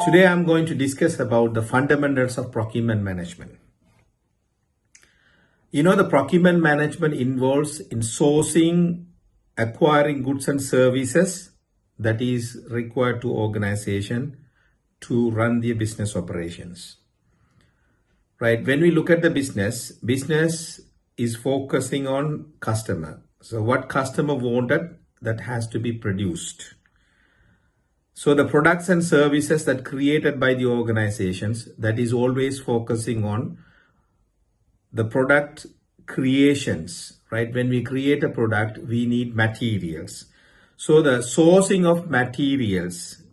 Today I'm going to discuss about the fundamentals of procurement management. The procurement management involves in sourcing, acquiring goods and services that is required to organization to run their business operations. Right? When we look at the business is focusing on customer. So what customer wanted, that has to be produced. So the products and services that created by the organizations, that is always focusing on the product creations, right? When we create a product, we need materials. So the sourcing of materials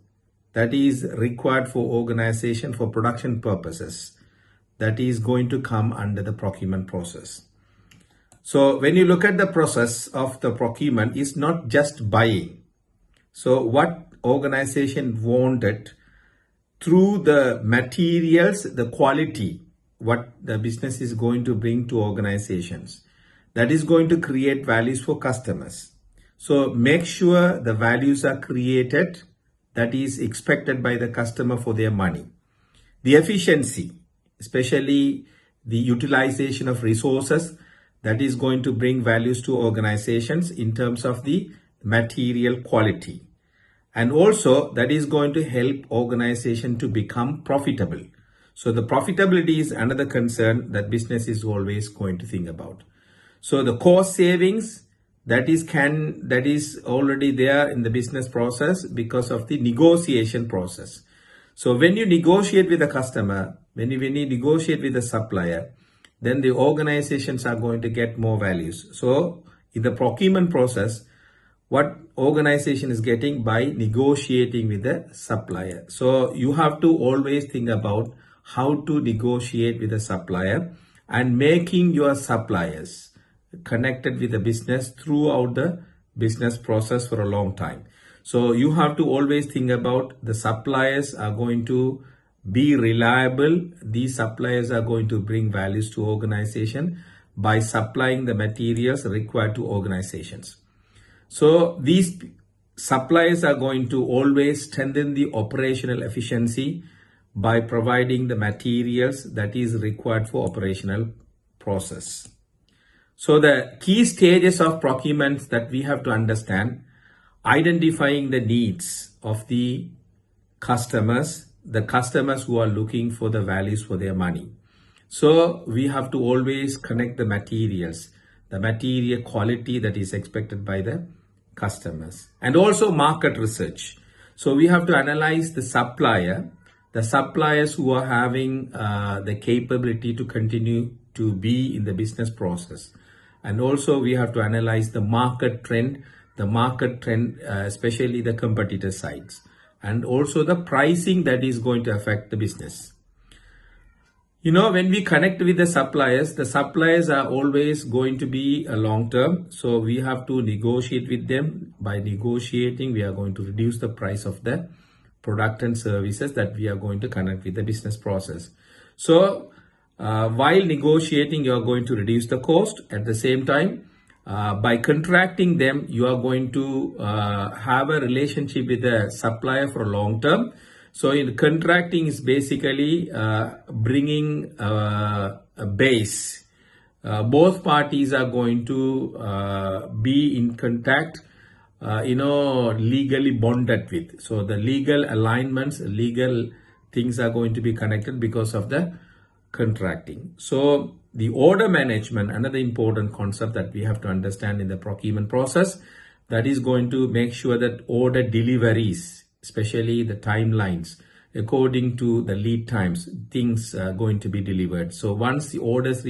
that is required for organization for production purposes, that is going to come under the procurement process. So when you look at the process of the procurement, it's not just buying. So what organization wanted through the materials, the quality, what the business is going to bring to organizations, that is going to create values for customers. So make sure the values are created that is expected by the customer for their money. The efficiency, especially the utilization of resources, that is going to bring values to organizations in terms of the material quality. And also that is going to help organization to become profitable. So the profitability is another concern that business is always going to think about. So the cost savings, that is already there in the business process because of the negotiation process. So when you negotiate with a customer, when you negotiate with a supplier, then the organizations are going to get more values. So in the procurement process, what organization is getting by negotiating with the supplier. So you have to always think about how to negotiate with the supplier and making your suppliers connected with the business throughout the business process for a long time. So you have to always think about the suppliers are going to be reliable. These suppliers are going to bring values to organization by supplying the materials required to organizations. So these suppliers are going to always strengthen the operational efficiency by providing the materials that is required for operational process. So the key stages of procurement that we have to understand: identifying the needs of the customers who are looking for the values for their money. So we have to always connect the materials, the material quality that is expected by the customers, and also market research. So we have to analyze the suppliers who are having the capability to continue to be in the business process. And also we have to analyze the market trend, especially the competitor sides, and also the pricing that is going to affect the business. When we connect with the suppliers are always going to be a long term. So we have to negotiate with them. By negotiating, we are going to reduce the price of the product and services that we are going to connect with the business process. So while negotiating, you are going to reduce the cost. At the same time, by contracting them, you are going to have a relationship with the supplier for a long term. So in contracting is basically bringing a base. Both parties are going to be in contact, legally bonded with. So the legal alignments, legal things are going to be connected because of the contracting. So the order management, another important concept that we have to understand in the procurement process, that is going to make sure that order deliveries, especially the timelines, according to the lead times, things are going to be delivered. So once the orders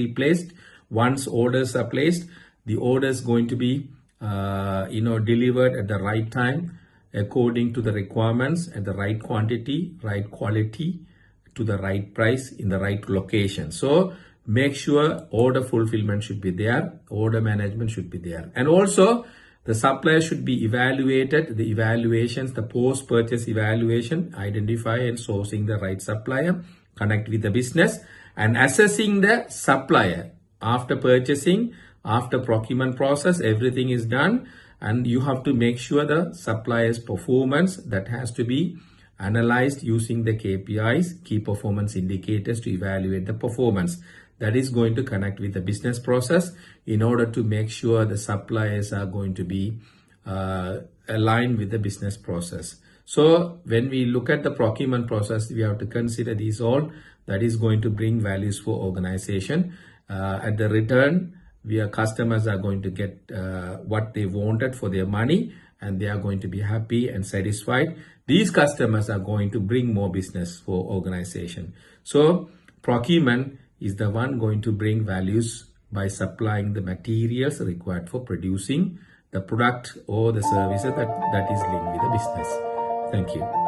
are placed, the orders going to be delivered at the right time, according to the requirements, at the right quantity, right quality, to the right price, in the right location. So make sure order fulfillment should be there, order management should be there, and also the supplier should be evaluated. The evaluations, the post-purchase evaluation, identify and sourcing the right supplier, connect with the business, and assessing the supplier after purchasing, after procurement process, everything is done, and you have to make sure the supplier's performance that has to be analyzed using the KPIs, key performance indicators, to evaluate the performance. That is going to connect with the business process in order to make sure the suppliers are going to be aligned with the business process. So when we look at the procurement process, we have to consider these all. That is going to bring values for organization. At the return, customers are going to get what they wanted for their money, and they are going to be happy and satisfied. These customers are going to bring more business for organization. So procurement is the one going to bring values by supplying the materials required for producing the product or the services that is linked with the business. Thank you.